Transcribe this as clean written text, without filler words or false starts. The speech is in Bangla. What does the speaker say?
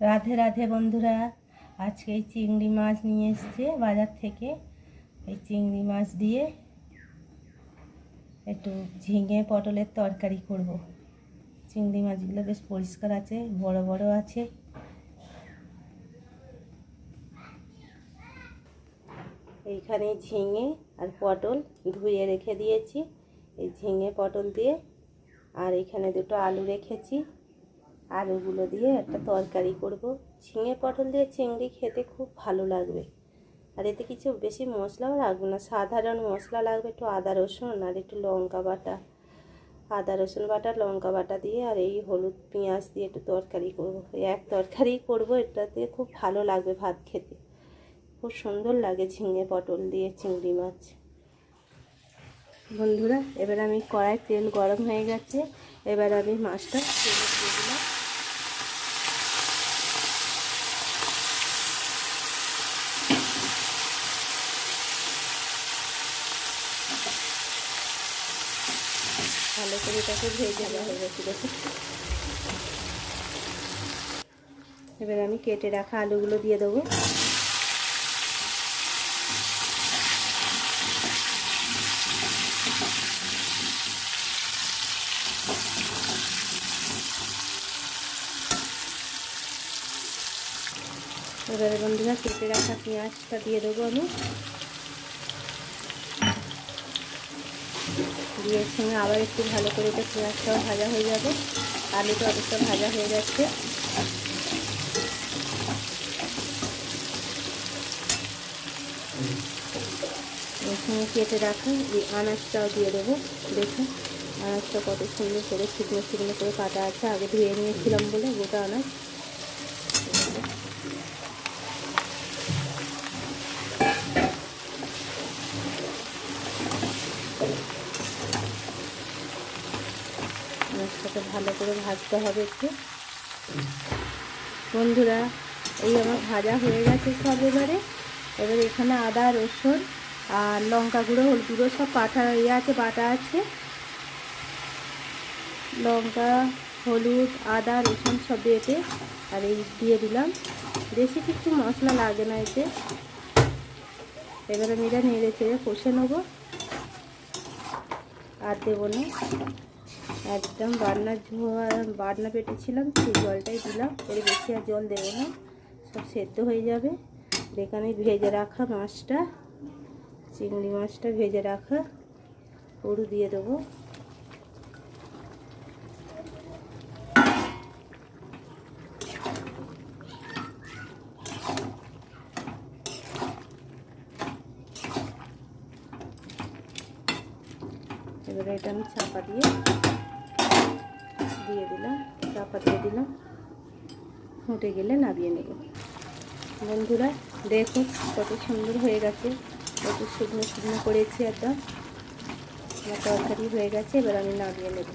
রাধে রাধে বন্ধুরা, আজকে এই চিংড়ি মাছ নিয়ে এসেছে বাজার থেকে। এই চিংড়ি মাছ দিয়ে একটু ঝিঙে পটলের তরকারি করব। চিংড়ি মাছগুলো বেশ পরিষ্কার আছে, বড় বড় আছে। এইখানে ঝিঙে আর পটল ধুয়ে রেখে দিয়েছি। এই ঝিঙে পটল দিয়ে আর এখানে দুটো আলু রেখেছি। আলুগুলো দিয়ে একটা তরকারি করব। ঝিঙে পটল দিয়ে চিংড়ি খেতে খুব ভালো লাগবে। আর এতে কিছু বেশি মশলাও লাগবে না, সাধারণ মশলা লাগবে একটু আদা রসুন আর একটু লঙ্কা বাটা, আদা রসুন বাটা লঙ্কা বাটা দিয়ে আর এই হলুদ পেঁয়াজ দিয়ে একটু তরকারি করব। এই এক তরকারি করব, এটাতে খুব ভালো লাগবে ভাত খেতে, খুব সুন্দর লাগে ঝিঙে পটল দিয়ে চিংড়ি মাছ। বন্ধুরা, এবার আমি কড়াই তেল গরম হয়ে গেছে, এবার আমি মাছটা তেলে দিয়ে দিলাম। ভালো করে এটাকে ভেজে দেওয়া হয়ে গেছে দেখুন। এবার আমি কেটে রাখা আলুগুলো দিয়ে দেবো। এবারে বন্ধুরা কেটে রাখা পেঁয়াজটা দিয়ে দেবো আমি। দিয়ে সঙ্গে আবার একটু ভালো করে এটা পেঁয়াজটাও ভাজা হয়ে যাবে, আলুটা অনেকটা ভাজা হয়ে যাচ্ছে। এর সঙ্গে কেটে রাখা এই আনাজটাও দিয়ে দেবো। দেখুন আনাজটা কত সুন্দর করে শুকনো শুকনো করে কাটা আছে, আগে ধুয়ে নিয়েছিলাম বলে গোটা আনাজ। আনাজটাকে ভালো করে ভাজতে হবে একটু। বন্ধুরা, এই আমার ভাজা হয়ে গেছে সব। এবারে এখানে আদা রসুন আর লঙ্কা গুঁড়ো হলুদ গুঁড়ো সব বাটা আছে। লঙ্কা হলুদ আদা রসুন সব বেটে আর এই দিয়ে দিলাম। বেশি কিছু মশলা লাগে না এতে। এবারে আমি এটা নেড়ে চেড়ে কষে নেবো, আর দেবো না। একদম বাটনা পেটেছিলাম সেই জলটাই দিলাম, এর বেশি আর জল দেবো না, সব সেদ্ধ হয়ে যাবে। এখানে ভেজে রাখা মাছটা, চিংড়ি মাছটা ভেজে রাখা পুরো দিয়ে দেবো। এবারে এটা আমি চাপা দিয়ে দিলাম, ফুটে গেলে নামিয়ে নেব। বন্ধুরা দেখো কত সুন্দর হয়ে গেছে, কত শুকনো শুকনো করেছি একদম। আমার তরকারি হয়ে গেছে, এবার আমি নামিয়ে নেব।